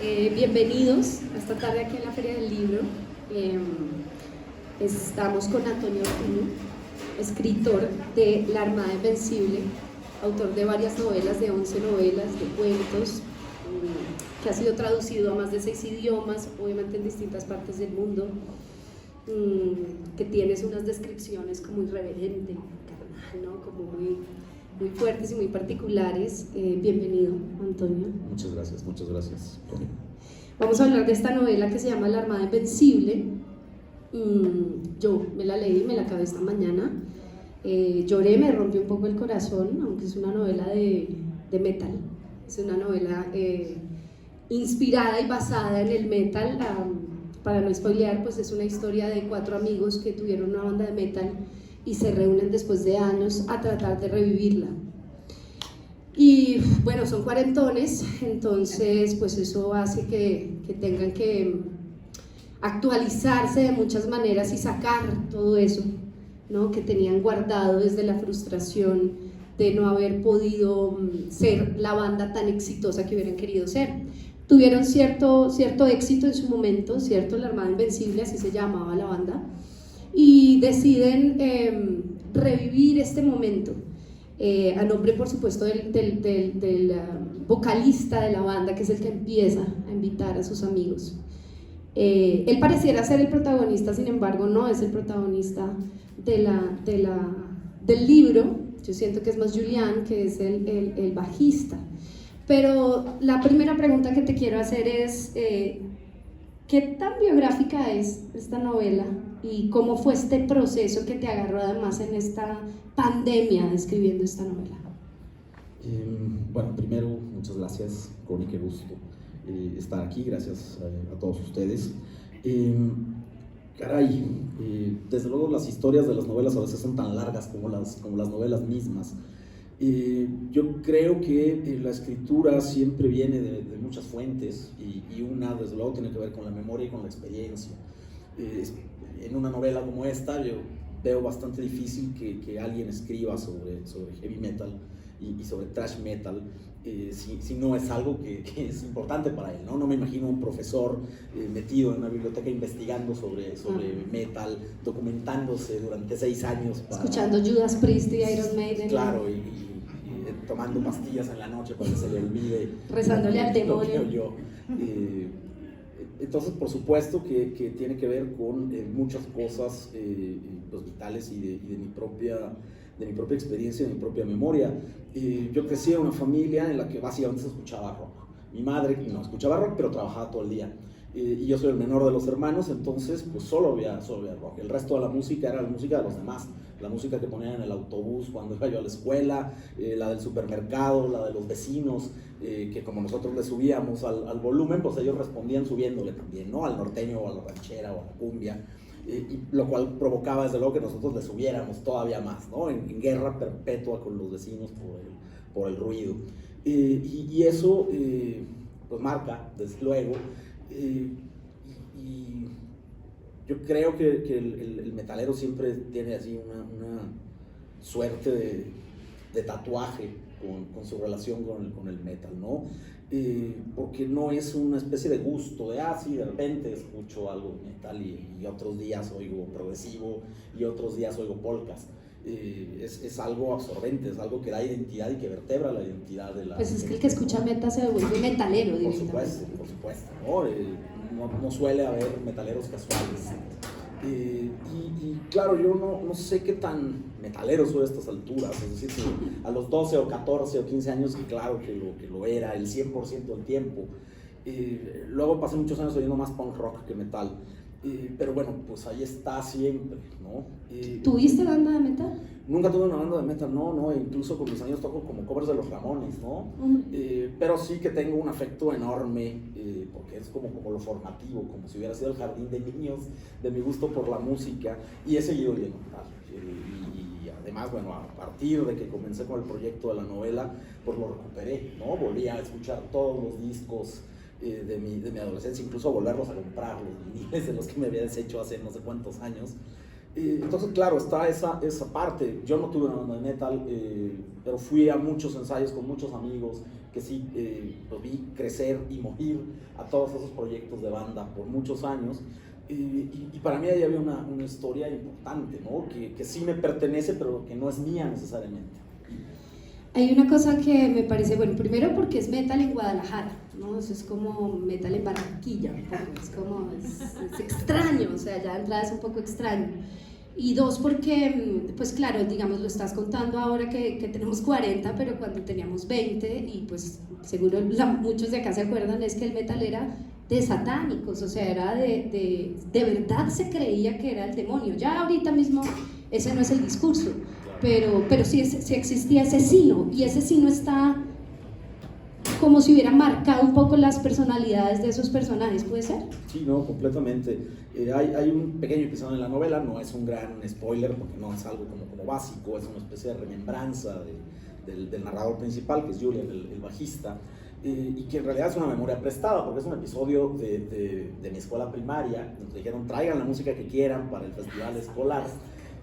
Bienvenidos a esta tarde aquí en la Feria del Libro. Estamos con Antonio Ortuño, escritor de La Armada Invencible, autor de varias novelas, de 11 novelas, de cuentos, que ha sido traducido a más de 6 idiomas, obviamente en distintas partes del mundo, que tienes unas descripciones como irreverente, carnal, ¿no? Como muy fuertes y muy particulares. Bienvenido, Antonio. Muchas gracias, Tony. Vamos a hablar de esta novela que se llama La Armada Invencible. Yo me la leí, me la acabé esta mañana. Lloré, me rompió un poco el corazón, aunque es una novela de metal. Es una novela inspirada y basada en el metal. Para no spoilear, pues es una historia de 4 amigos que tuvieron una banda de metal y se reúnen después de años a tratar de revivirla. Y bueno, son cuarentones, entonces pues eso hace que tengan que actualizarse de muchas maneras y sacar todo eso, ¿no?, que tenían guardado desde la frustración de no haber podido ser la banda tan exitosa que hubieran querido ser. Tuvieron cierto éxito en su momento, ¿cierto? La Armada Invencible, así se llamaba la banda, y deciden revivir este momento, a nombre, por supuesto, del vocalista de la banda, que es el que empieza a invitar a sus amigos. Él pareciera ser el protagonista, sin embargo no es el protagonista del libro. Yo siento que es más Julián, que es el bajista. Pero la primera pregunta que te quiero hacer es, ¿qué tan biográfica es esta novela? ¿Y cómo fue este proceso que te agarró además en esta pandemia escribiendo esta novela? Bueno, primero, muchas gracias, Connie, qué gusto estar aquí, gracias a todos ustedes. Desde luego las historias de las novelas a veces son tan largas como las novelas mismas. Yo creo que la escritura siempre viene de muchas fuentes y una, desde luego, tiene que ver con la memoria y con la experiencia. En una novela como esta, yo veo bastante difícil que alguien escriba sobre heavy metal y sobre thrash metal si no es algo que es importante para él, ¿no? No me imagino un profesor metido en una biblioteca investigando sobre metal, documentándose durante 6 años. Escuchando Judas Priest y Iron Maiden. Claro, y tomando pastillas en la noche para que se le olvide. Rezándole al demonio. Entonces, por supuesto que tiene que ver con muchas cosas pues, vitales y de mi propia experiencia, de mi propia memoria. Yo crecí en una familia en la que básicamente se escuchaba rock. Mi madre no escuchaba rock, pero trabajaba todo el día. Y yo soy el menor de los hermanos, entonces pues solo había rock. El resto de la música era la música de los demás. La música que ponían en el autobús cuando iba yo a la escuela, la del supermercado, la de los vecinos, que como nosotros le subíamos al volumen, pues ellos respondían subiéndole también, ¿no? Al norteño o a la ranchera o a la cumbia, y lo cual provocaba desde luego que nosotros le subiéramos todavía más, ¿no? En guerra perpetua con los vecinos por el ruido. Y eso pues marca, desde luego. Y yo creo que el metalero siempre tiene así una suerte de tatuaje con su relación con el metal, ¿no? Porque no es una especie de gusto de, sí, de repente escucho algo de metal y otros días oigo progresivo y otros días oigo polkas. Es algo absorbente, es algo que da identidad y que vertebra la identidad de la... Pues es que el que escucha metal se vuelve metalero. Por supuesto, ¿no? No suele haber metaleros casuales. Y claro, yo no sé qué tan metalero soy a estas alturas, es decir, si a los 12 o 14 o 15 años, claro que lo era el 100% del tiempo. Luego pasé muchos años oyendo más punk rock que metal. Pero bueno, pues ahí está siempre, ¿no? ¿Tuviste banda de metal? Nunca tuve una banda de metal, no, incluso con mis años toco como covers de los Ramones, ¿no? Pero sí que tengo un afecto enorme, porque es como lo formativo, como si hubiera sido el jardín de niños, de mi gusto por la música, y he seguido oyendo metal. Y además, bueno, a partir de que comencé con el proyecto de la novela, pues lo recuperé, ¿no? Volví a escuchar todos los discos de mi adolescencia, incluso a volverlos a comprar, los viniles de los que me había deshecho hace no sé cuántos años. Entonces, claro, está esa parte. Yo no tuve una banda de metal, pero fui a muchos ensayos con muchos amigos que sí los vi crecer y morir a todos esos proyectos de banda por muchos años. Y para mí ahí había una historia importante, ¿no? Que sí me pertenece, pero que no es mía necesariamente. Hay una cosa que me parece, bueno, primero porque es metal en Guadalajara, ¿no? Eso es como metal en Barranquilla, es como, es extraño, o sea, ya de entrada es un poco extraño. Y dos, porque, pues claro, digamos, lo estás contando ahora que tenemos 40, pero cuando teníamos 20, y pues seguro muchos de acá se acuerdan, es que el metal era de satánicos, o sea, era de verdad se creía que era el demonio. Ya ahorita mismo ese no es el discurso, pero sí existía ese sino, y ese sino está como si hubiera marcado un poco las personalidades de esos personajes, ¿puede ser? Sí, no, completamente. Hay un pequeño episodio en la novela, no es un gran spoiler porque no es algo como básico, es una especie de remembranza del narrador principal, que es Julian, el bajista, y que en realidad es una memoria prestada porque es un episodio de mi escuela primaria. Nos dijeron traigan la música que quieran para el festival escolar,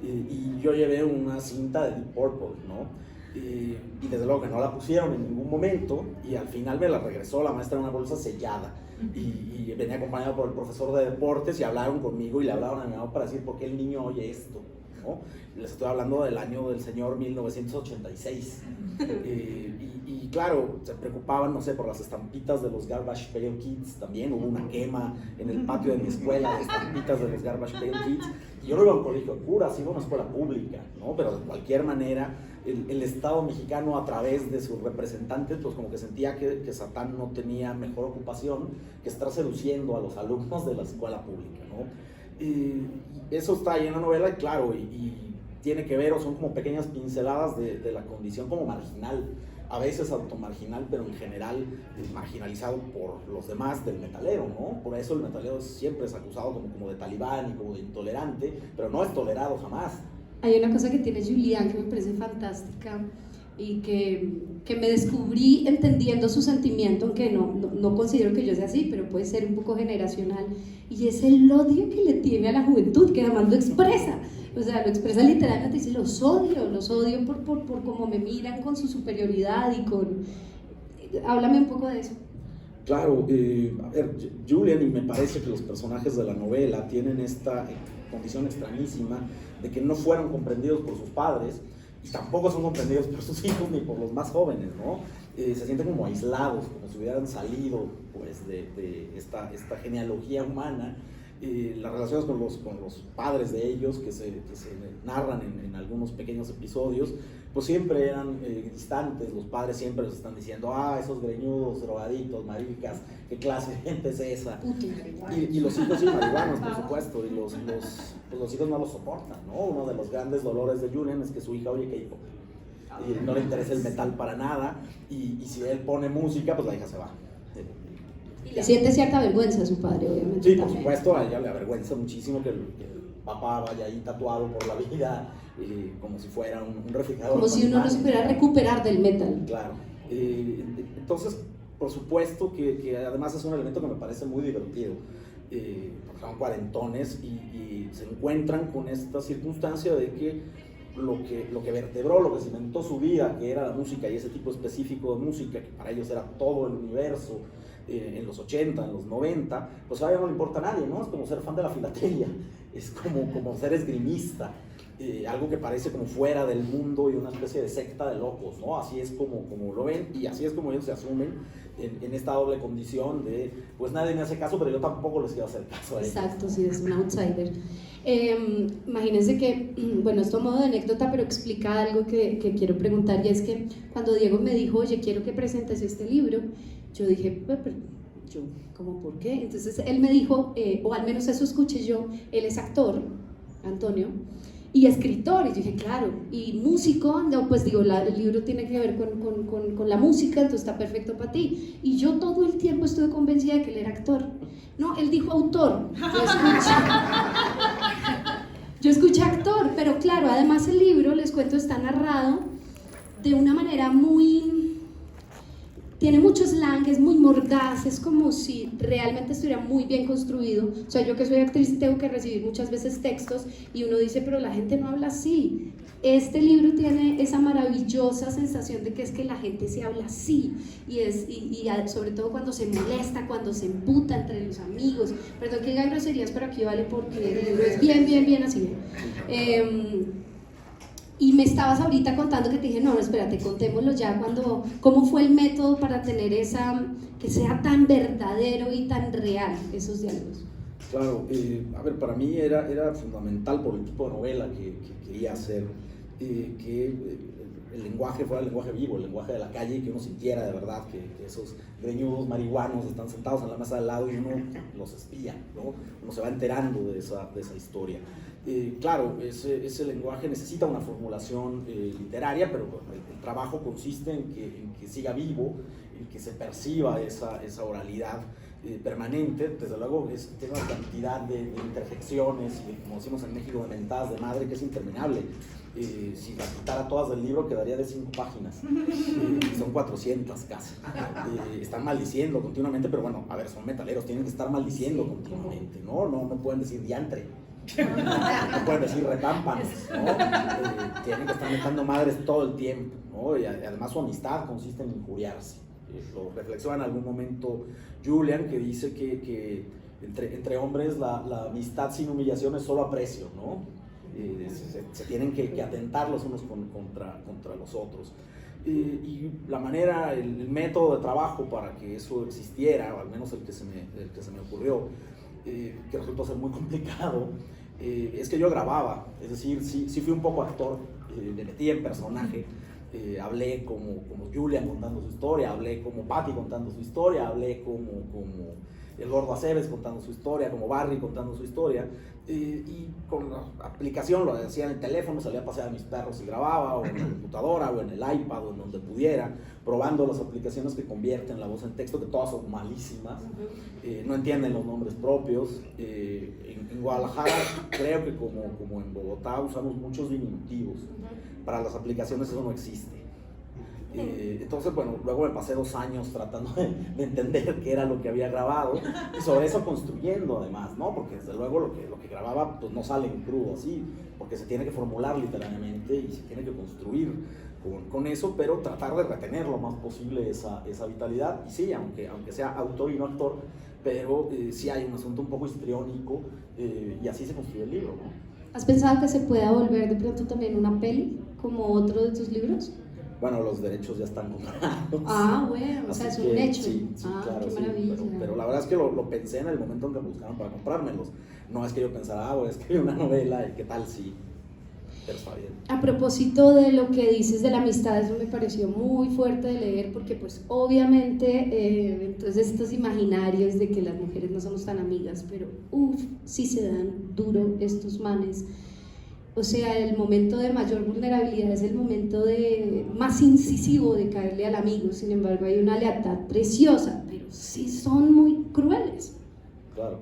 y yo llevé una cinta de Deep Purple, ¿no? Y desde luego que no la pusieron en ningún momento, y al final me la regresó la maestra en una bolsa sellada, y venía acompañado por el profesor de deportes, y hablaron conmigo y le hablaron a mi mamá para decir por qué el niño oye esto, ¿no? Les estoy hablando del año del señor 1986. Y claro, se preocupaban, no sé, por las estampitas de los Garbage Pail Kids. También hubo una quema en el patio de mi escuela de estampitas de los Garbage Pail Kids. Y yo no iba a un colegio de curas, iba a una escuela pública, ¿no? Pero de cualquier manera, el Estado mexicano, a través de sus representantes, pues como que sentía que Satán no tenía mejor ocupación que estar seduciendo a los alumnos de la escuela pública, ¿no? Y eso está ahí en la novela, y claro, y tiene que ver, o son como pequeñas pinceladas de la condición como marginal, a veces automarginal, pero en general marginalizado por los demás del metalero, ¿no? Por eso el metalero siempre es acusado como de talibán y como de intolerante, pero no es tolerado jamás. Hay una cosa que tiene Julián que me parece fantástica y que me descubrí entendiendo su sentimiento, aunque no considero que yo sea así, pero puede ser un poco generacional, y es el odio que le tiene a la juventud, que además lo expresa. O sea, lo expresa literalmente, dice, los odio por cómo me miran con su superioridad y con... Háblame un poco de eso. Claro, a ver, Julian, y me parece que los personajes de la novela tienen esta condición extrañísima de que no fueron comprendidos por sus padres, y tampoco son comprendidos por sus hijos ni por los más jóvenes, ¿no? Se sienten como aislados, como si hubieran salido pues, de esta genealogía humana. Las relaciones con los padres de ellos, que se narran en algunos pequeños episodios, pues siempre eran distantes. Los padres siempre les están diciendo, esos greñudos, drogaditos, maricas, ¿qué clase de gente es esa? Y los hijos sí, marihuanos, por supuesto, y los hijos no lo soportan, ¿no? Uno de los grandes dolores de Julian es que su hija oye K-pop, y no le interesa el metal para nada, y si él pone música, pues la hija se va. Y le siente cierta vergüenza a su padre, obviamente. Sí, por supuesto, a ella le avergüenza muchísimo que el papá vaya ahí tatuado por la vida, como si fuera un refrigerador. Como si uno no supiera recuperar del metal. Claro. Entonces, por supuesto que además es un elemento que me parece muy divertido. Son cuarentones y se encuentran con esta circunstancia de que lo que vertebró, lo que cimentó su vida, que era la música y ese tipo específico de música, que para ellos era todo el universo, en los 80, en los 90, pues ahora ya no le importa a nadie, ¿no? Es como ser fan de la filatelia, es como ser esgrimista, algo que parece como fuera del mundo y una especie de secta de locos, ¿no? Así es como lo ven, y así es como ellos se asumen en esta doble condición de, pues nadie me hace caso, pero yo tampoco les quiero hacer caso a ellos. Exacto, sí, es un outsider. Imagínense que, bueno, esto a modo de anécdota, pero explica algo que quiero preguntar, y es que cuando Diego me dijo, oye, quiero que presentes este libro, yo dije, pero yo, ¿cómo por qué? Entonces él me dijo, o al menos eso escuché yo, él es actor, Antonio, y escritor, y yo dije, claro, y músico, no, pues digo, el libro tiene que ver con la música, entonces está perfecto para ti. Y yo todo el tiempo estuve convencida de que él era actor. No, él dijo autor, yo escuché actor, pero claro, además el libro, les cuento, está narrado de una manera muy tiene mucho slang, es muy mordaz, es como si realmente estuviera muy bien construido. O sea, yo que soy actriz tengo que recibir muchas veces textos y uno dice, pero la gente no habla así. Este libro tiene esa maravillosa sensación de que es que la gente se habla así y sobre todo cuando se molesta, cuando se emputa entre los amigos. Perdón que diga groserías, pero aquí vale porque el libro es bien así. Y me estabas ahorita contando que te dije, no, espérate, contémoslo ya, cómo fue el método para tener que sea tan verdadero y tan real esos diálogos. Claro, a ver, para mí era fundamental por el tipo de novela que quería hacer, que el lenguaje fuera el lenguaje vivo, el lenguaje de la calle, y que uno sintiera de verdad que esos greñudos marihuanos están sentados en la mesa de al lado y uno los espía, ¿no? Uno se va enterando de esa historia. Claro, ese lenguaje necesita una formulación literaria, pero bueno, el trabajo consiste en que siga vivo, en que se perciba esa oralidad permanente. Desde luego tiene una cantidad de interjecciones y, como decimos en México, de mentadas de madre, que es interminable. Si las quitara todas del libro quedaría de 5 páginas, son 400 casi. Están maldiciendo continuamente, pero bueno, a ver, son metaleros, tienen que estar maldiciendo continuamente, no pueden decir diantre, no pueden decir repámpanos, ¿no? Tienen que estar mentando madres todo el tiempo, ¿no? Y además su amistad consiste en injuriarse. Lo reflexiona en algún momento Julian, que dice que entre hombres la amistad sin humillación es solo aprecio, ¿no? Se tienen que atentar los unos contra los otros. Y la manera, el método de trabajo para que eso existiera, o al menos el que se me ocurrió, que resultó ser muy complicado, es que yo grababa, es decir, sí fui un poco actor, me metí en personaje. Hablé como Julian contando su historia, hablé como Patty contando su historia, hablé como el Gordo Aceves contando su historia, como Barry contando su historia, y con la aplicación lo hacía en el teléfono, salía a pasear a mis perros y grababa, o en la computadora, o en el iPad, o en donde pudiera, probando las aplicaciones que convierten la voz en texto, que todas son malísimas, no entienden los nombres propios. En Guadalajara, creo que como en Bogotá, usamos muchos diminutivos. Para las aplicaciones eso no existe. Entonces, bueno, luego me pasé 2 años tratando de entender qué era lo que había grabado, y sobre eso construyendo además, ¿no? Porque desde luego lo que grababa pues no sale en crudo así, porque se tiene que formular literariamente y se tiene que construir con eso, pero tratar de retener lo más posible esa vitalidad. Y sí, aunque sea autor y no actor, pero sí hay un asunto un poco histriónico, y así se construye el libro, ¿no? ¿Has pensado que se pueda volver de pronto también una peli, como otro de tus libros? Bueno, los derechos ya están comprados. Ah, bueno, o sea, es un hecho. Sí, claro, qué maravilla. Pero la verdad es que lo pensé en el momento en que me buscaron para comprármelos. No es que yo pensara, voy a escribir una novela y qué tal si... Pero está bien. A propósito de lo que dices de la amistad, eso me pareció muy fuerte de leer, porque pues obviamente entonces estos imaginarios de que las mujeres no somos tan amigas, pero sí se dan duro estos manes. O sea, el momento de mayor vulnerabilidad es el momento más incisivo de caerle al amigo. Sin embargo, hay una lealtad preciosa, pero sí son muy crueles. Claro,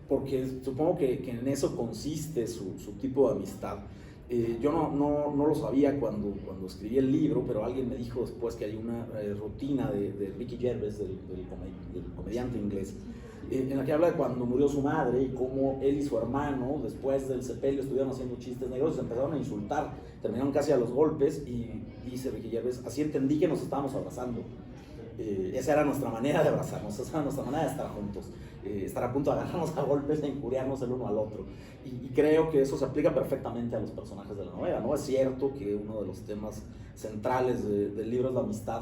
porque supongo que en eso consiste su tipo de amistad. Yo no lo sabía cuando escribí el libro, pero alguien me dijo después que hay una rutina de Ricky Gervais, del comediante inglés, en la que habla de cuando murió su madre y cómo él y su hermano, después del sepelio, estuvieron haciendo chistes negros y se empezaron a insultar, terminaron casi a los golpes, y dice Ricky Gervais, así entendí que nos estábamos abrazando. Esa era nuestra manera de abrazarnos, esa era nuestra manera de estar juntos, estar a punto de agarrarnos a golpes e injuriarnos el uno al otro. Y creo que eso se aplica perfectamente a los personajes de la novela, ¿no? Es cierto que uno de los temas centrales del libro es la amistad,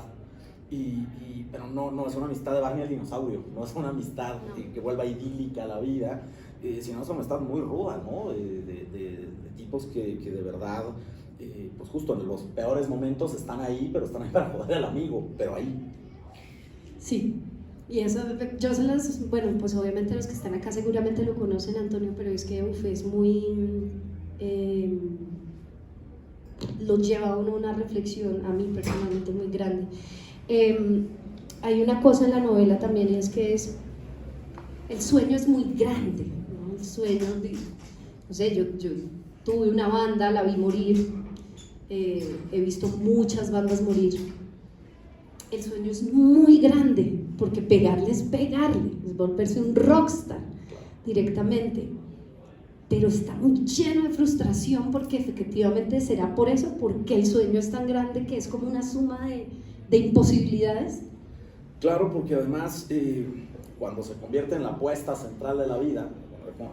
pero no es una amistad de Barney el dinosaurio, no es una amistad que vuelva idílica la vida, sino es una amistad muy ruda, ¿no? De tipos que de verdad, pues justo en los peores momentos están ahí, pero están ahí para joder al amigo, pero ahí. Sí, y eso, bueno, pues obviamente los que están acá seguramente lo conocen, Antonio, pero es que es muy, lo lleva a uno a una reflexión, a mí personalmente muy grande. Hay una cosa en la novela también, y es que el sueño es muy grande, ¿no? El sueño, no sé, yo tuve una banda, la vi morir, he visto muchas bandas morir, el sueño es muy grande, porque pegarle es volverse un rockstar directamente, pero está muy lleno de frustración porque efectivamente será por eso, porque el sueño es tan grande que es como una suma de imposibilidades. Claro, porque además cuando se convierte en la apuesta central de la vida,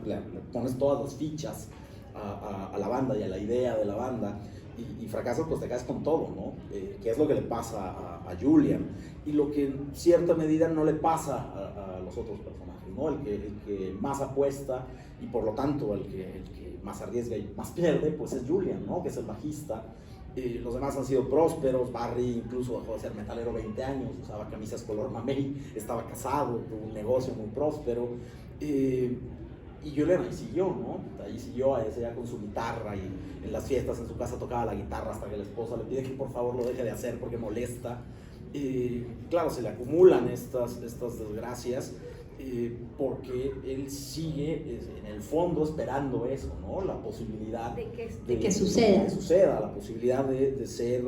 le pones todas las fichas a la banda y a la idea de la banda y fracasas, pues te caes con todo, ¿no? Que es lo que le pasa a Julian y lo que en cierta medida no le pasa a los otros personajes, ¿no? El que más apuesta y por lo tanto el que más arriesga y más pierde, pues es Julian, ¿no? Que es el bajista. Los demás han sido prósperos. Barry incluso dejó de ser metalero 20 años, usaba camisas color mamey, estaba casado, tuvo un negocio muy próspero. Y Julian ahí siguió, ¿no? Ahí siguió, ahí seguía con su guitarra y en las fiestas en su casa tocaba la guitarra hasta que la esposa le pide que por favor lo deje de hacer porque molesta. Claro, se le acumulan estas desgracias porque él sigue en el fondo esperando eso, ¿no? La posibilidad de que suceda. La posibilidad de ser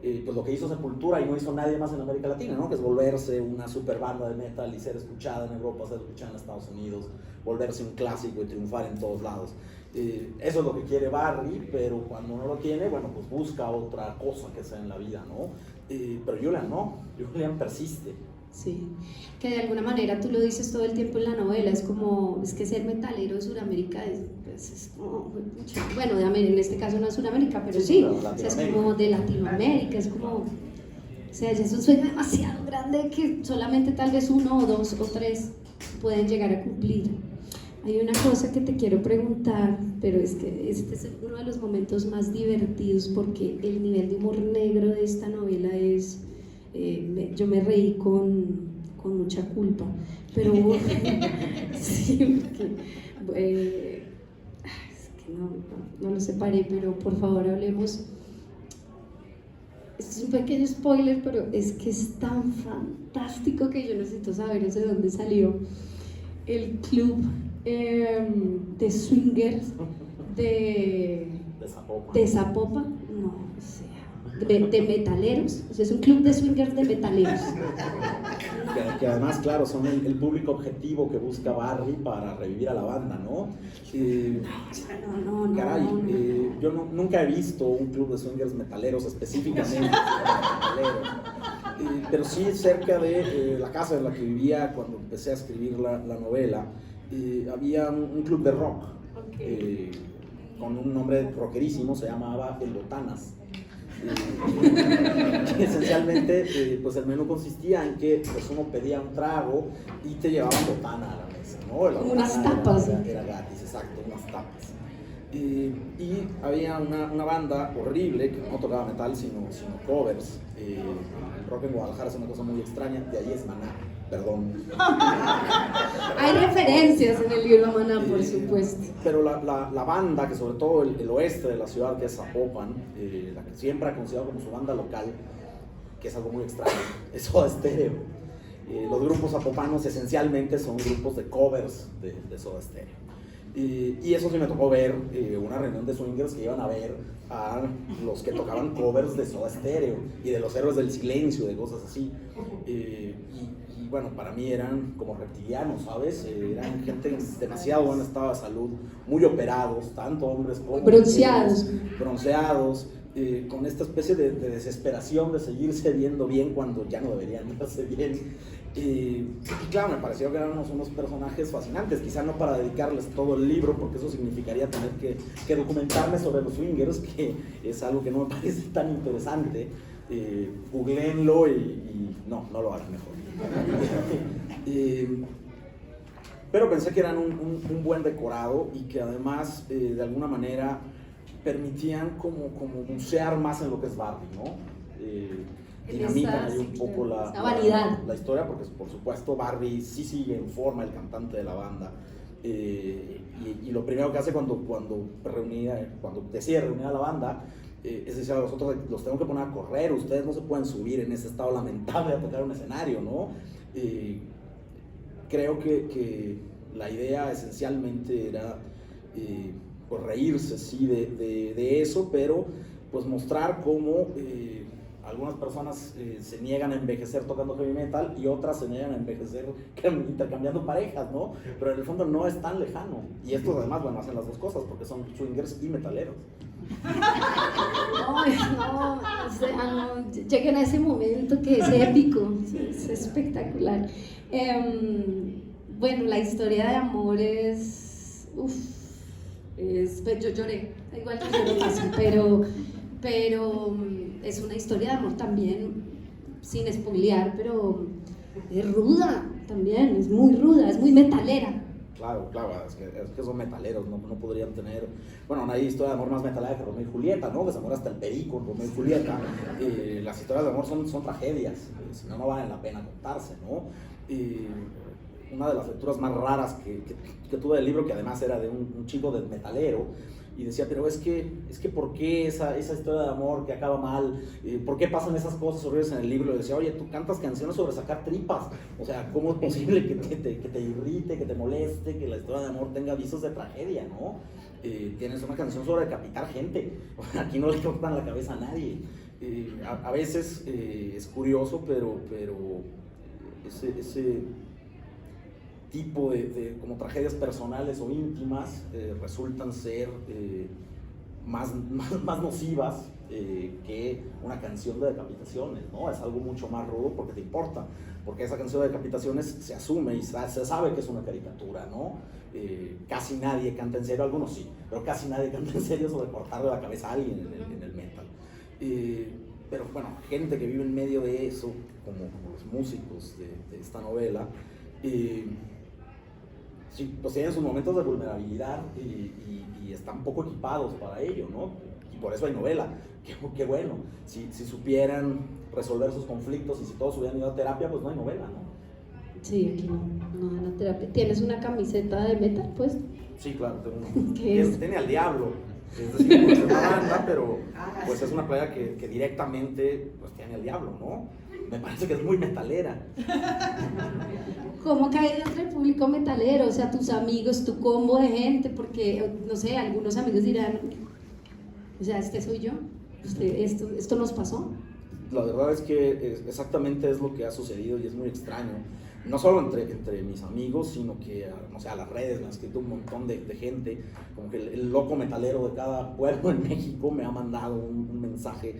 pues lo que hizo Sepultura y no hizo nadie más en América Latina, ¿no? Que es volverse una super banda de metal y ser escuchada en Europa, ser escuchada en Estados Unidos, volverse un clásico y triunfar en todos lados. Eso es lo que quiere Barry, pero cuando no lo tiene, bueno, pues busca otra cosa que sea en la vida, ¿no? Pero Julian no, Julian persiste. Sí, que de alguna manera tú lo dices todo el tiempo en la novela, es que ser metalero de Sudamérica es como, bueno, en este caso no es Sudamérica, pero sí, o sea, es como de Latinoamérica, es como, o sea, ya es un sueño demasiado grande que solamente tal vez 1 o 2 o 3 pueden llegar a cumplir. Hay una cosa que te quiero preguntar, pero es que este es uno de los momentos más divertidos porque el nivel de humor negro de esta novela es... yo me reí con mucha culpa, pero sí, porque, es que no lo separé, pero por favor hablemos. Esto es un pequeño spoiler, pero es que es tan fantástico que yo necesito saber de dónde salió el club de swingers de Zapopan, no, o sea, de metaleros, o sea, es un club de swingers de metaleros. Que además, claro, son el público objetivo que busca Barry para revivir a la banda, ¿no? Caray, yo nunca he visto un club de swingers metaleros específicamente metaleros. Pero sí cerca de la casa en la que vivía cuando empecé a escribir la novela, había un club de rock con un nombre rockerísimo, se llamaba El Botanas. Esencialmente pues el menú consistía en que pues uno pedía un trago y te llevaban botana a la mesa, ¿no? Unas tapas. Era gratis, exacto, unas tapas. Y había una banda horrible que no tocaba metal sino covers. El rock en Guadalajara es una cosa muy extraña, de ahí es Maná, perdón. Hay referencias en el libro Maná, por supuesto. Pero la banda, que sobre todo el oeste de la ciudad, que es Zapopan, la que siempre ha considerado como su banda local, que es algo muy extraño, es Soda Stereo. Los grupos zapopanos esencialmente son grupos de covers de Soda Stereo. Y eso sí me tocó ver una reunión de swingers que iban a ver a los que tocaban covers de Soda Stereo y de los Héroes del Silencio, de cosas así. Y bueno, para mí eran como reptilianos, ¿sabes? Eran gente en demasiado buen estado de salud, muy operados, tanto hombres como bronceados. Mujeres, bronceados, con esta especie de desesperación de seguirse viendo bien cuando ya no deberían verse bien. Y claro, me pareció que eran unos personajes fascinantes, quizá no para dedicarles todo el libro, porque eso significaría tener que documentarme sobre los swingers, que es algo que no me parece tan interesante. Googleenlo y no lo hagan mejor. Pero pensé que eran un buen decorado y que además de alguna manera permitían como bucear más en lo que es Barry, ¿no? Dinamitan ahí un poco la historia, porque por supuesto Barry sí sigue en forma, el cantante de la banda, y lo primero que hace cuando decide reunir a la banda es decir a los otros: los tengo que poner a correr, ustedes no se pueden subir en ese estado lamentable a tocar un escenario, ¿no? Creo que la idea esencialmente era pues reírse, sí, de eso, pero pues mostrar cómo algunas personas se niegan a envejecer tocando heavy metal y otras se niegan a envejecer intercambiando parejas, ¿no? Pero en el fondo no es tan lejano. Y estos además, bueno, hacen las dos cosas porque son swingers y metaleros. Ay, no, o sea, no, lleguen a ese momento que es épico, es espectacular. Bueno, la historia de amor es, yo lloré, igual yo lloro fácil, pero es una historia de amor también, sin spoilear, pero es ruda también, es muy ruda, es muy metalera. Claro, es que son metaleros, no podrían tener... Bueno, no hay historia de amor más metalera que Romeo y Julieta, ¿no? Que se amor hasta el perico en Romeo y Julieta. Las historias de amor son tragedias, si no, no valen la pena contarse, ¿no? Una de las lecturas más raras que tuve del libro, que además era de un chico de metalero, y decía, pero es que ¿por qué esa historia de amor que acaba mal? ¿Por qué pasan esas cosas horribles en el libro? Y decía, oye, tú cantas canciones sobre sacar tripas, o sea, ¿cómo es posible que te irrite, que te moleste, que la historia de amor tenga visos de tragedia, ¿no? Tienes una canción sobre decapitar gente, aquí no le cortan la cabeza a nadie. A veces es curioso, pero ese tipo de como tragedias personales o íntimas resultan ser más nocivas que una canción de decapitaciones, ¿no? Es algo mucho más rudo porque te importa, porque esa canción de decapitaciones se asume y se sabe que es una caricatura, ¿no? Casi nadie canta en serio, algunos sí, pero casi nadie canta en serio sobre cortarle la cabeza a alguien en el metal. Pero bueno, gente que vive en medio de eso, como los músicos de esta novela, sí, pues tienen sus momentos de vulnerabilidad y están poco equipados para ello, ¿no? Y por eso hay novela. Qué bueno, si supieran resolver sus conflictos y si todos hubieran ido a terapia, pues no hay novela, ¿no? Sí, aquí no dan a terapia. ¿Tienes una camiseta de metal, pues? Sí, claro, tengo tiene al diablo, es decir, pues es una banda, pero pues es una playa que directamente pues tiene al diablo, ¿no? Me parece que es muy metalera. ¿Cómo cae entre el público metalero? O sea, tus amigos, tu combo de gente, porque, no sé, algunos amigos dirán, o sea, este soy yo, esto nos pasó. La verdad es que exactamente es lo que ha sucedido y es muy extraño. No solo entre mis amigos, sino que, no sé, a las redes me ha escrito un montón de gente, como que el loco metalero de cada pueblo en México me ha mandado un mensaje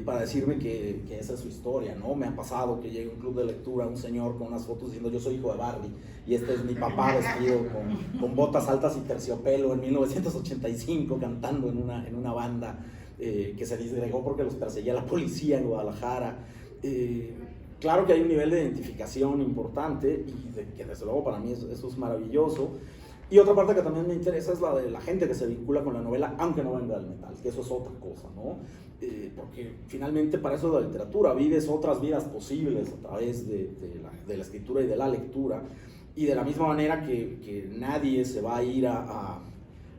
para decirme que esa es su historia, ¿no? Me ha pasado que llega a un club de lectura un señor con unas fotos diciendo yo soy hijo de Barney y este es mi papá vestido con botas altas y terciopelo en 1985 cantando en una banda que se disgregó porque los perseguía la policía en Guadalajara. Claro que hay un nivel de identificación importante y que desde luego para mí eso es maravilloso. Y otra parte que también me interesa es la de la gente que se vincula con la novela, aunque no venga del metal, que eso es otra cosa, ¿no? Porque finalmente para eso es la literatura, vives otras vidas posibles a través de la escritura y de la lectura, y de la misma manera que nadie se va a ir a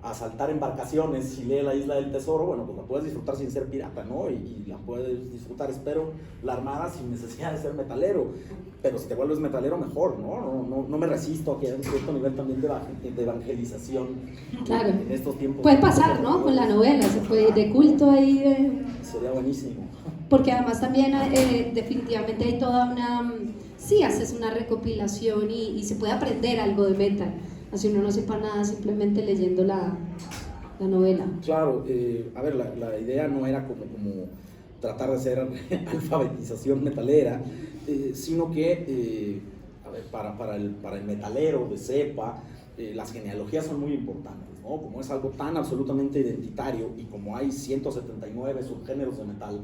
asaltar embarcaciones si lee La Isla del Tesoro, bueno, pues la puedes disfrutar sin ser pirata, ¿no? Y la puedes disfrutar, espero, la Armada sin necesidad de ser metalero, pero si te vuelves metalero, mejor, ¿no? No me resisto a que haya un cierto nivel también de evangelización. Claro. En estos tiempos. Puede pasar, ¿no? Con la novela, se puede de culto ahí. Sería buenísimo. Porque además también definitivamente hay toda una... Sí, haces una recopilación y se puede aprender algo de metal. Así uno no sepa nada simplemente leyendo la novela. Claro, a ver, la idea no era como tratar de hacer alfabetización metalera, sino que, a ver, para el metalero de cepa, las genealogías son muy importantes, ¿no? Como es algo tan absolutamente identitario y como hay 179 subgéneros de metal,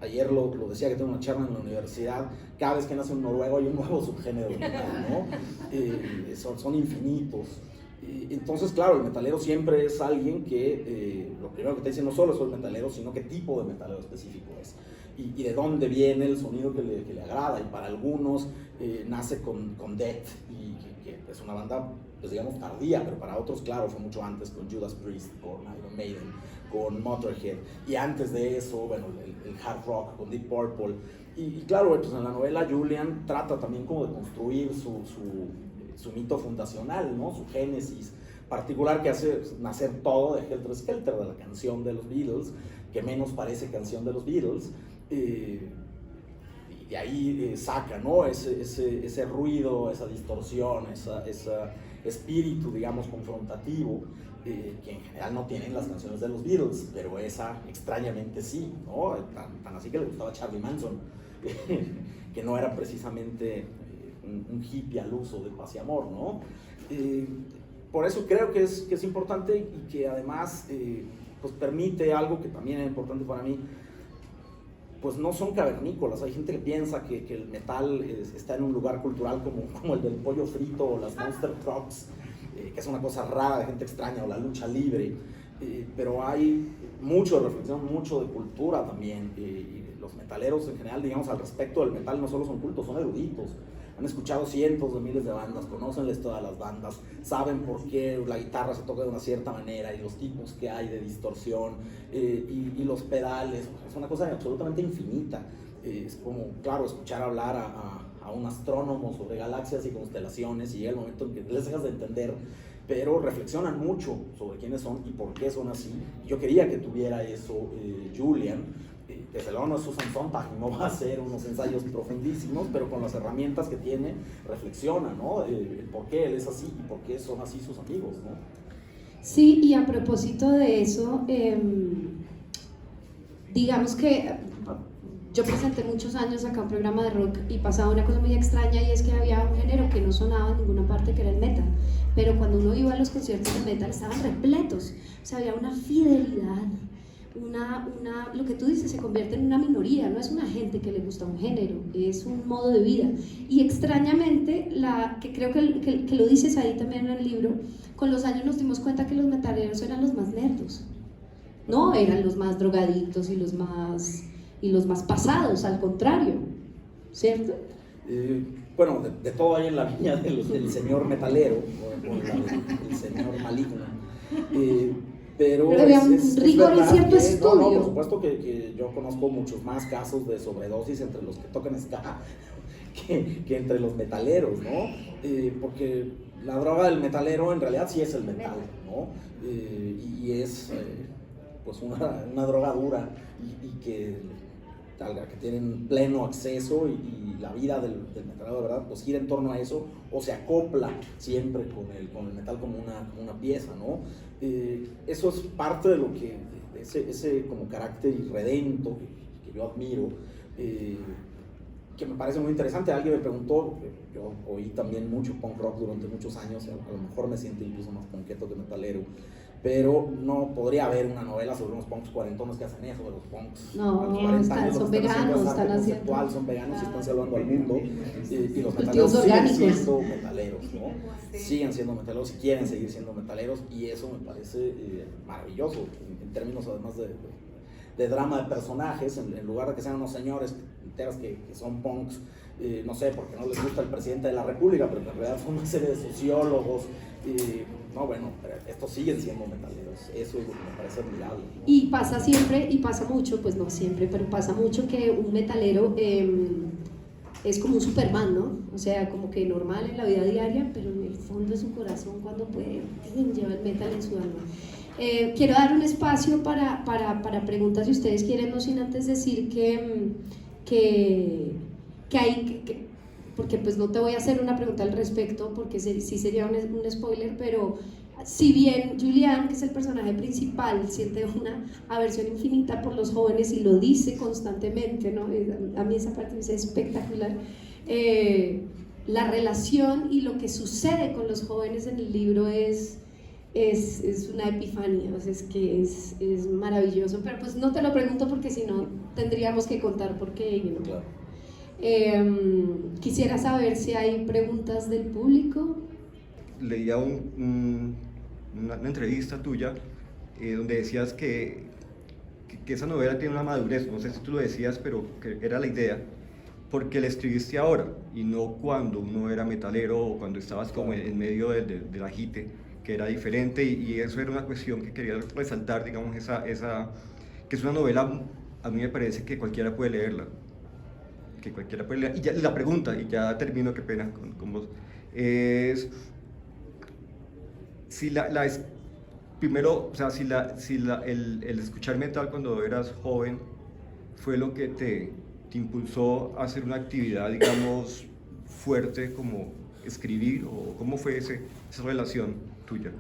ayer lo decía que tengo una charla en la universidad, cada vez que nace un noruego hay un nuevo subgénero de metal, ¿no? Son infinitos. Entonces, claro, el metalero siempre es alguien que, lo primero que te dice no solo es el metalero, sino qué tipo de metalero específico es. Y de dónde viene el sonido que le agrada. Y para algunos nace con Death, y que es una banda, pues digamos, tardía, pero para otros, claro, fue mucho antes, con Judas Priest, con Iron Maiden, con Motorhead, y antes de eso, bueno, el hard rock con Deep Purple, y claro, pues en la novela Julian trata también como de construir su mito fundacional, ¿no? Su génesis particular que hace nacer todo de Helter Skelter, de la canción de los Beatles, que menos parece canción de los Beatles, y de ahí saca, ¿no? ese ruido, esa distorsión, ese espíritu, digamos, confrontativo, que en general no tienen las canciones de los Beatles, pero esa extrañamente sí, ¿no? Tan así que le gustaba a Charlie Manson, que no era precisamente un hippie al uso de paz y amor, ¿no? Por eso creo que es importante, y que además pues permite algo que también es importante para mí. Pues no son cavernícolas. Hay gente que piensa que el metal está en un lugar cultural como el del pollo frito o las monster trucks, que es una cosa rara de gente extraña, o la lucha libre, pero hay mucho de reflexión, mucho de cultura también, y los metaleros en general, digamos, al respecto del metal, no solo son cultos, son eruditos. Han escuchado cientos de miles de bandas, conocen todas las bandas, saben por qué la guitarra se toca de una cierta manera y los tipos que hay de distorsión, y los pedales. Es una cosa absolutamente infinita. Es como, claro, escuchar hablar a un astrónomo sobre galaxias y constelaciones, y llega el momento en que les dejas de entender, pero reflexionan mucho sobre quiénes son y por qué son así. Yo quería que tuviera eso Julian. Desde luego no es Susan Sontag, no va a hacer unos ensayos profundísimos, pero con las herramientas que tiene reflexiona, ¿no? El por qué él es así y por qué son así sus amigos, ¿no? Sí, y a propósito de eso, digamos que yo presenté muchos años acá un programa de rock, y pasaba una cosa muy extraña, y es que había un género que no sonaba en ninguna parte, que era el metal, pero cuando uno iba a los conciertos de metal estaban repletos, o sea, había una fidelidad, lo que tú dices, se convierte en una minoría, no es una gente que le gusta un género, es un modo de vida. Y extrañamente, que creo que lo dices ahí también en el libro, con los años nos dimos cuenta que los metaleros eran los más nerdos, no eran los más drogadictos y los más pasados, al contrario, ¿cierto? Bueno, de todo hay en la viña del señor metalero, o el señor maligno. Pero había un rigor en cierto estudio. No, por supuesto que yo conozco muchos más casos de sobredosis entre los que tocan ska que entre los metaleros, ¿no? Porque la droga del metalero en realidad sí es el metal, ¿no? Y es pues una droga dura, y que tienen pleno acceso, y la vida del metalero de verdad pues gira en torno a eso, o se acopla siempre con el metal como una pieza, ¿no? Eso es parte de lo que, ese como carácter irredento que yo admiro, que me parece muy interesante. Alguien me preguntó, yo oí también mucho punk rock durante muchos años, a lo mejor me siento incluso más punketo que metalero, pero no podría haber una novela sobre unos punks cuarentones que hacen eso, de los punks a los 40 años, son veganos, están haciendo, son veganos y están salvando al mundo, y los cultivos metaleros siguen orgánicos, siendo metaleros, ¿no? Siguen siendo metaleros y quieren seguir siendo metaleros, y eso me parece maravilloso, en términos además de drama de personajes, en lugar de que sean unos señores enteras que son punks, no sé, porque no les gusta el presidente de la república, pero en realidad son una serie de sociólogos. No, bueno, estos siguen siendo metaleros, eso es lo que me parece admirable, ¿no? Y pasa siempre, y pasa mucho, pues no siempre, pero pasa mucho que un metalero es como un Superman, ¿no? O sea, como que normal en la vida diaria, pero en el fondo de su corazón, cuando puede, lleva el metal en su alma. Quiero dar un espacio para preguntas, si ustedes quieren, no sin antes decir que porque pues no te voy a hacer una pregunta al respecto, porque sí sería un spoiler, pero si bien Julian, que es el personaje principal, siente una aversión infinita por los jóvenes y lo dice constantemente, ¿no? A mí esa parte me parece espectacular. La relación y lo que sucede con los jóvenes en el libro es una epifanía, o sea, es que es maravilloso, pero pues no te lo pregunto porque si no tendríamos que contar por qué, ¿no? Claro. Quisiera saber si hay preguntas del público. Leía una entrevista tuya donde decías que esa novela tiene una madurez, no sé si tú lo decías, pero que era la idea, porque la escribiste ahora y no cuando uno era metalero o cuando estabas como en medio del agite, que era diferente, y eso era una cuestión que quería resaltar, digamos, esa que es una novela, a mí me parece que cualquiera puede leerla. Y ya la pregunta, y ya termino, qué pena con vos, es si la primero, o sea, el escuchar metal cuando eras joven fue lo que te impulsó a hacer una actividad, digamos, fuerte como escribir, o cómo fue esa relación tuya.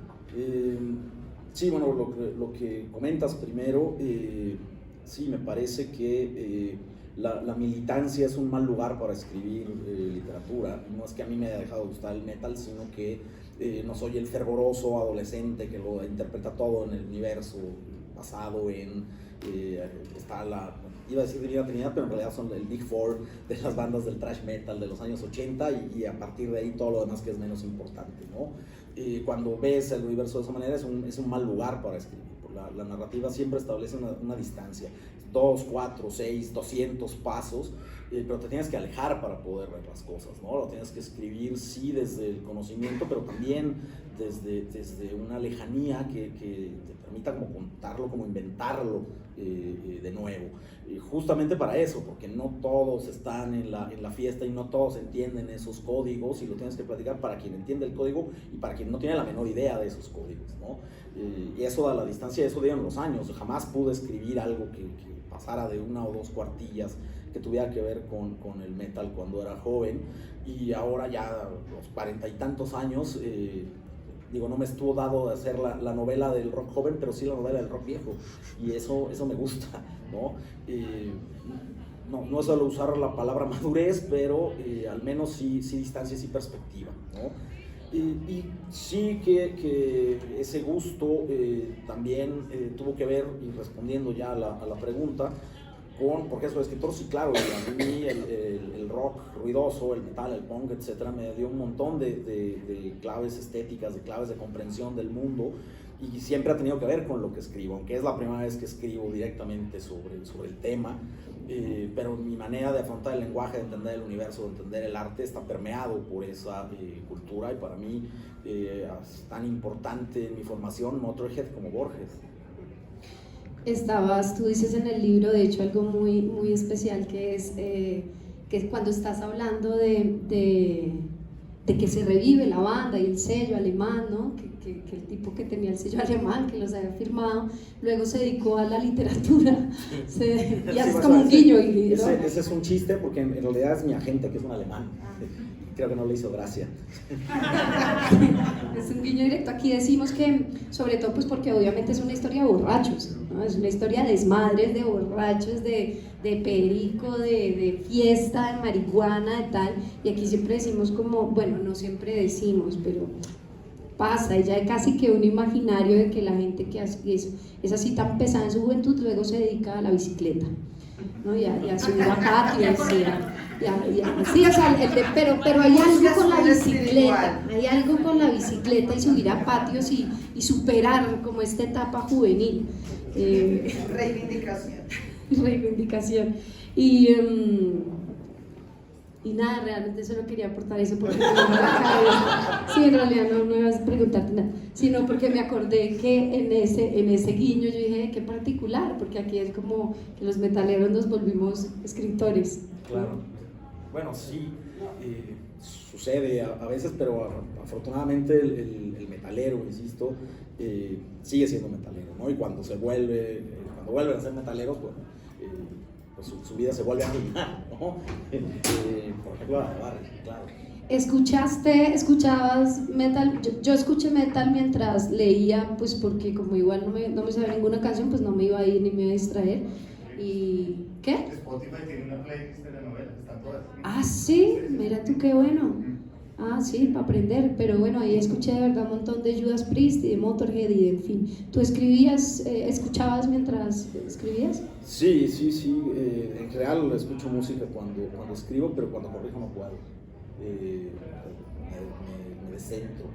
Sí, bueno, lo que comentas primero, sí, me parece que la militancia es un mal lugar para escribir literatura. No es que a mí me haya dejado de gustar el metal, sino que no soy el fervoroso adolescente que lo interpreta todo en el universo basado en está iba a decir Divina Trinidad, pero en realidad son el Big Four de las bandas del thrash metal de los años 80 y a partir de ahí todo lo demás que es menos importante, ¿no? Cuando ves el universo de esa manera es un mal lugar para escribir. La narrativa siempre establece una distancia, 2, 4, 6, 200 pasos, pero te tienes que alejar para poder ver las cosas, ¿no? Lo tienes que escribir, sí, desde el conocimiento, pero también desde una lejanía que te permita como contarlo, como inventarlo de nuevo. Justamente para eso, porque no todos están en la fiesta y no todos entienden esos códigos, y lo tienes que platicar para quien entiende el código y para quien no tiene la menor idea de esos códigos, ¿no? Y eso da la distancia, eso dieron los años. Jamás pude escribir algo que pasara de 1 o 2 cuartillas que tuviera que ver con el metal cuando era joven, y ahora ya a los 40 y tantos años, digo, no me estuvo dado de hacer la novela del rock joven, pero sí la novela del rock viejo, y eso me gusta, ¿no? No suelo usar la palabra madurez, pero al menos sí distancia, sí perspectiva, ¿no? Y sí que ese gusto también tuvo que ver, y respondiendo ya a la pregunta, porque soy escritor, sí, claro, a mí el rock ruidoso, el metal, el punk, etcétera, me dio un montón de claves estéticas, de claves de comprensión del mundo, y siempre ha tenido que ver con lo que escribo, aunque es la primera vez que escribo directamente sobre el tema, pero mi manera de afrontar el lenguaje, de entender el universo, de entender el arte, está permeado por esa cultura, y para mí es tan importante en mi formación Motorhead como Borges. Tú dices en el libro, de hecho, algo muy, muy especial, que es cuando estás hablando de que se revive la banda y el sello alemán, ¿no? Que el tipo que tenía el sello alemán, que los había firmado, luego se dedicó a la literatura, y haces como un guiño. Ese es un chiste, porque en realidad es mi agente, que es un alemán. Creo que no le hizo gracia. Es un guiño directo. Aquí decimos que, sobre todo, pues porque obviamente es una historia de borrachos, ¿no? Es una historia de desmadres, de borrachos, de perico, de fiesta, de marihuana, de tal. Y aquí siempre decimos como, bueno, no siempre decimos, pero pasa, ya hay casi que un imaginario de que la gente que es así tan pesada en su juventud luego se dedica a la bicicleta, ¿no? Y a subir a patios, sí, o sea, pero hay algo con la bicicleta, y subir a patios y superar como esta etapa juvenil. Reivindicación. Y nada, realmente solo quería aportar eso porque me vino a la cabeza. Sí, en realidad no ibas a preguntarte nada, sino porque me acordé que en ese guiño yo dije, qué particular, porque aquí es como que los metaleros nos volvimos escritores. Claro. Bueno, sí, sucede a veces, pero afortunadamente el metalero, insisto, sigue siendo metalero, ¿no? Y cuando vuelven a ser metaleros, pues su vida se vuelve a animar, ¿no? Por ejemplo, a Barry, claro. ¿Escuchabas metal? Yo escuché metal mientras leía, pues porque como igual no me sabía ninguna canción, pues no me iba a ir ni me iba a distraer. ¿Y qué? Spotify tiene una playlist de la novela, están todas. Ah, sí, mira tú qué bueno. Ah, sí, para aprender, pero bueno, ahí escuché de verdad un montón de Judas Priest y de Motorhead y de, en fin. ¿Tú escuchabas mientras escribías? Sí, en general escucho música cuando escribo, pero cuando corrijo no puedo, me descentro.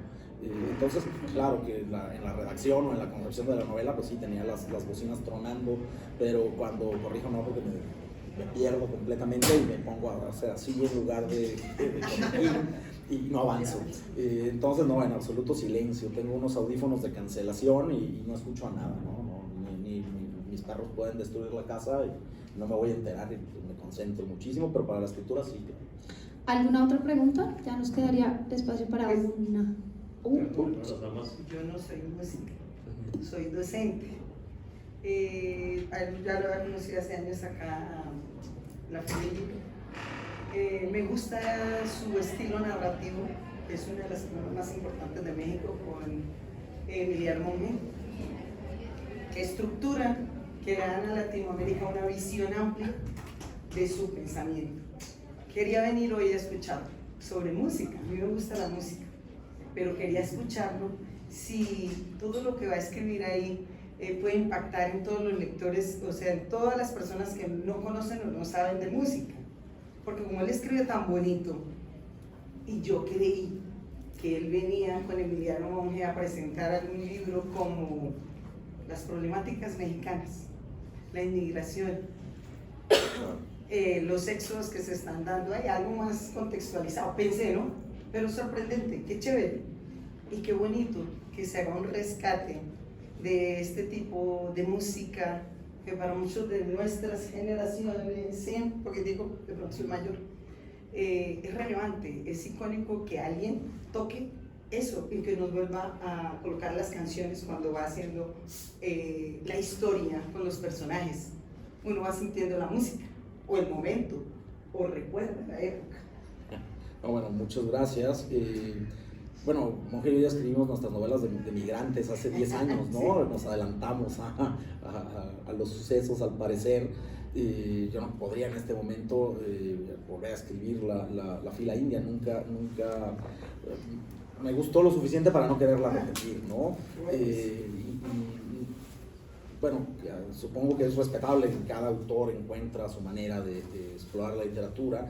Entonces, claro que en la redacción o en la concepción de la novela, pues sí, tenía las bocinas tronando, pero cuando corrijo no, porque me pierdo completamente y me pongo a hacer así en lugar de corregir y no avanzo. Entonces, no, en absoluto silencio. Tengo unos audífonos de cancelación y no escucho a nada, ¿no? Ni mis perros pueden destruir la casa y no me voy a enterar y me concentro muchísimo, pero para la escritura sí. ¿Alguna otra pregunta? Ya nos quedaría espacio para una. Yo no soy música. soy docente. Ya lo había conocido hace años acá, la familia. Me gusta su estilo narrativo, es una de las figuras más importantes de México con Emiliano Monge. Estructura que dan a Latinoamérica una visión amplia de su pensamiento. Quería venir hoy a escucharlo sobre música, a mí me gusta la música, pero quería escucharlo si todo lo que va a escribir ahí puede impactar en todos los lectores, o sea, en todas las personas que no conocen o no saben de música. Porque como él escribe tan bonito, y yo creí que él venía con Emiliano Monge a presentar algún libro como las problemáticas mexicanas, la inmigración, los éxodos que se están dando, hay algo más contextualizado, pensé, ¿no? Pero sorprendente, qué chévere y qué bonito que se haga un rescate de este tipo de música que para muchos de nuestras generaciones, sí, porque digo, de pronto soy mayor, es relevante, es icónico que alguien toque eso y que nos vuelva a colocar las canciones cuando va haciendo la historia con los personajes. Uno va sintiendo la música, o el momento, o recuerda la época. Bueno, muchas gracias. Bueno, Monge y yo ya escribimos nuestras novelas de migrantes hace 10 años, ¿no? Nos adelantamos a los sucesos, al parecer. Yo no podría en este momento volver a escribir la fila india, nunca me gustó lo suficiente para no quererla repetir, ¿no? Bueno, supongo que es respetable que cada autor encuentra su manera de explorar la literatura.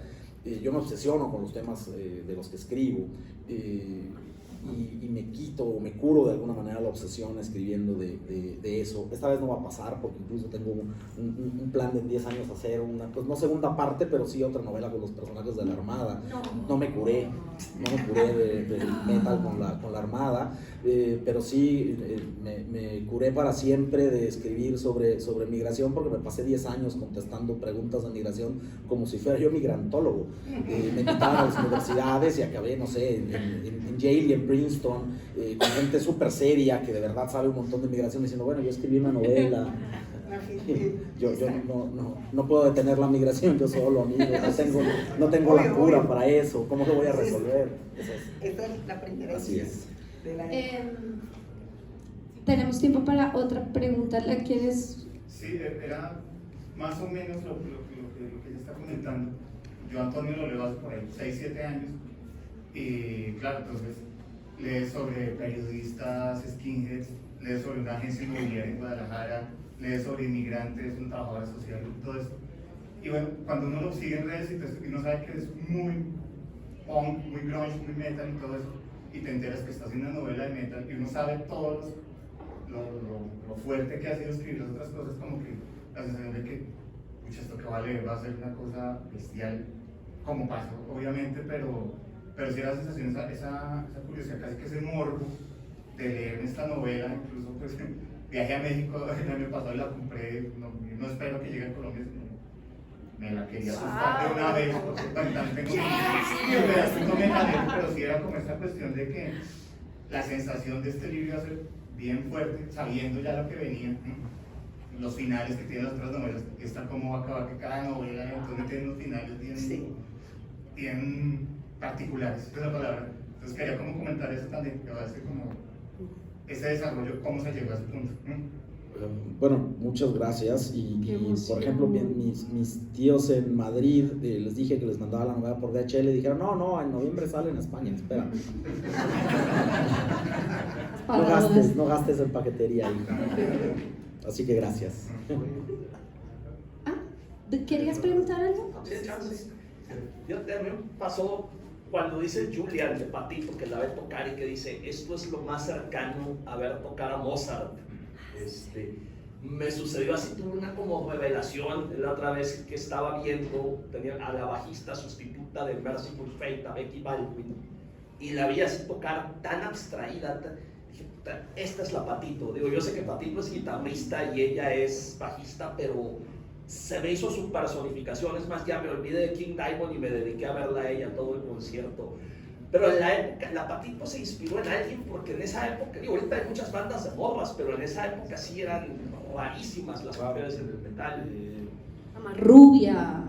Yo me obsesiono con los temas de los que escribo y me quito o me curo de alguna manera la obsesión escribiendo de eso. Esta vez no va a pasar porque incluso tengo un plan de 10 años hacer una, pues no segunda parte, pero sí otra novela con los personajes de la Armada. No me curé del metal con la Armada, pero sí me curé para siempre de escribir sobre migración porque me pasé 10 años contestando preguntas de migración como si fuera yo migrantólogo. Me invitaban a las universidades y acabé, no sé, en Yale y en Princeton, con gente súper seria que de verdad sabe un montón de migración diciendo, bueno, yo escribí una novela. Yo no puedo detener la migración yo solo, amigo, no tengo la cura para eso, ¿cómo lo voy a resolver? Esta es la primera. Así es. Tenemos tiempo para otra pregunta, ¿la quieres? Sí, era más o menos lo que ella está comentando. Yo a Antonio lo leo hace por ahí 6-7 años y claro, entonces lee sobre periodistas skinheads, lee sobre una agencia inmobiliaria en Guadalajara, lee sobre inmigrantes, una trabajadora social, todo esto. Y bueno, cuando uno lo sigue en redes y uno sabe que es muy punk, muy grunge, muy metal y todo eso, y te enteras que está haciendo una novela de metal y uno sabe todo lo fuerte que ha sido escribir las otras cosas, como que la sensación de que, pucha, esto que va a leer va a ser una cosa bestial, como pasó, obviamente, pero sí era la sensación, esa curiosidad, casi que ese morbo de leer esta novela. Incluso pues viajé a México el año pasado y la compré, no espero que llegue a Colombia, sino me la quería asustar de una vez, porque también tengo un pedacito metalero, pero sí era como esta cuestión de que la sensación de este libro iba a ser bien fuerte, sabiendo ya lo que venía, los finales que tienen las otras novelas, esta cómo va a acabar, que cada novela entonces tiene unos finales bien particulares, esa es la palabra. Entonces quería como comentar eso también, que va a ser como ese desarrollo, cómo se llegó a ese punto. Bueno, muchas gracias. Y por ejemplo, mis tíos en Madrid, les dije que les mandaba la novela por DHL y dijeron, no, en noviembre sale en España, espera. No gastes en paquetería ahí. Así que gracias. ¿Querías preguntar algo? Sí, chances. A mí me pasó cuando dice Julian de Patito que la ve tocar y que dice, esto es lo más cercano a ver tocar a Mozart. Me sucedió así, tuve una como revelación la otra vez que estaba viendo, tenía a la bajista sustituta de Merciful Fate, a Becky Baldwin, y la vi así tocar tan abstraída, dije, puta, esta es la Patito. Digo, yo sé que Patito es guitarrista y ella es bajista, pero se me hizo su personificación. Es más, ya me olvidé de King Diamond y me dediqué a verla a ella todo el concierto. Pero en la época, la Patito se inspiró en alguien porque en esa época, digo, ahorita hay muchas bandas de morras, pero en esa época sí eran rarísimas las mujeres en el metal. La más rubia.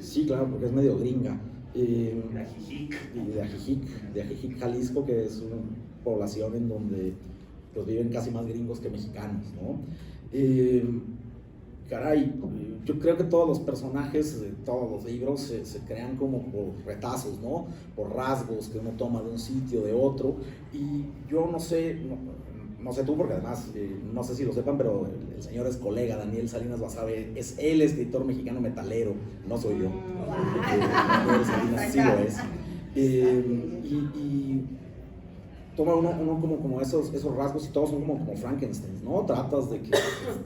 Sí, claro, porque es medio gringa. De Ajijic. Y de Ajijic, Jalisco, que es una población en donde pues, viven casi más gringos que mexicanos, ¿no? Caray, yo creo que todos los personajes de todos los libros se crean como por retazos, ¿no? Por rasgos que uno toma de un sitio, de otro, y yo no sé, no sé tú, porque además, no sé si lo sepan, pero el señor es colega, Daniel Salinas Basabe, es el escritor mexicano metalero, no soy yo. Daniel Salinas sí lo es. Y toma uno como esos rasgos y todos son como Frankenstein, ¿no? Tratas de que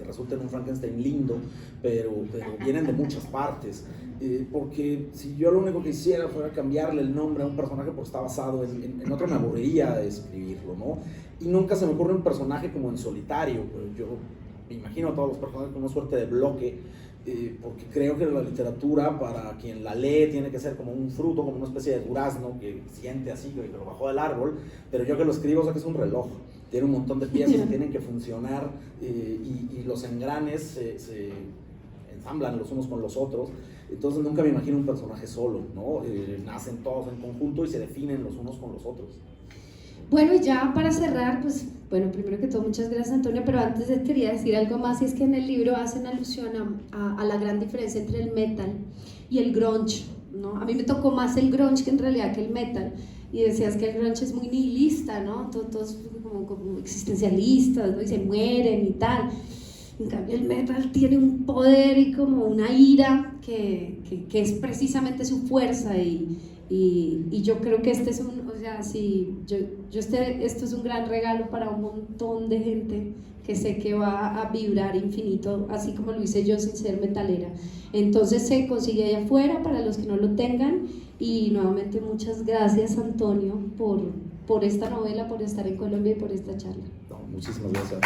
resulten un Frankenstein lindo, pero vienen de muchas partes. Porque si yo lo único que hiciera fuera cambiarle el nombre a un personaje porque está basado en otro, me aburriría de escribirlo, ¿no? Y nunca se me ocurre un personaje como en solitario. Yo me imagino a todos los personajes con una suerte de bloque, porque creo que la literatura, para quien la lee, tiene que ser como un fruto, como una especie de durazno que siente así, que lo bajó del árbol, pero yo que lo escribo sé que es un reloj, tiene un montón de piezas que tienen que funcionar, y los engranes se ensamblan los unos con los otros, entonces nunca me imagino un personaje solo, ¿no? Nacen todos en conjunto y se definen los unos con los otros. Bueno, y ya para cerrar, pues, bueno, primero que todo, muchas gracias, Antonio, pero antes quería decir algo más, y es que en el libro hacen alusión a la gran diferencia entre el metal y el grunge, ¿no? A mí me tocó más el grunge que en realidad que el metal, y decías que el grunge es muy nihilista, ¿no? Todos como existencialistas, ¿no? Y se mueren y tal. En cambio, el metal tiene un poder y como una ira que es precisamente su fuerza, y yo creo que este es esto es un gran regalo para un montón de gente que sé que va a vibrar infinito, así como lo hice yo sin ser metalera. Entonces se consigue allá afuera para los que no lo tengan, y nuevamente muchas gracias, Antonio, por esta novela, por estar en Colombia y por esta charla. No, muchísimas gracias.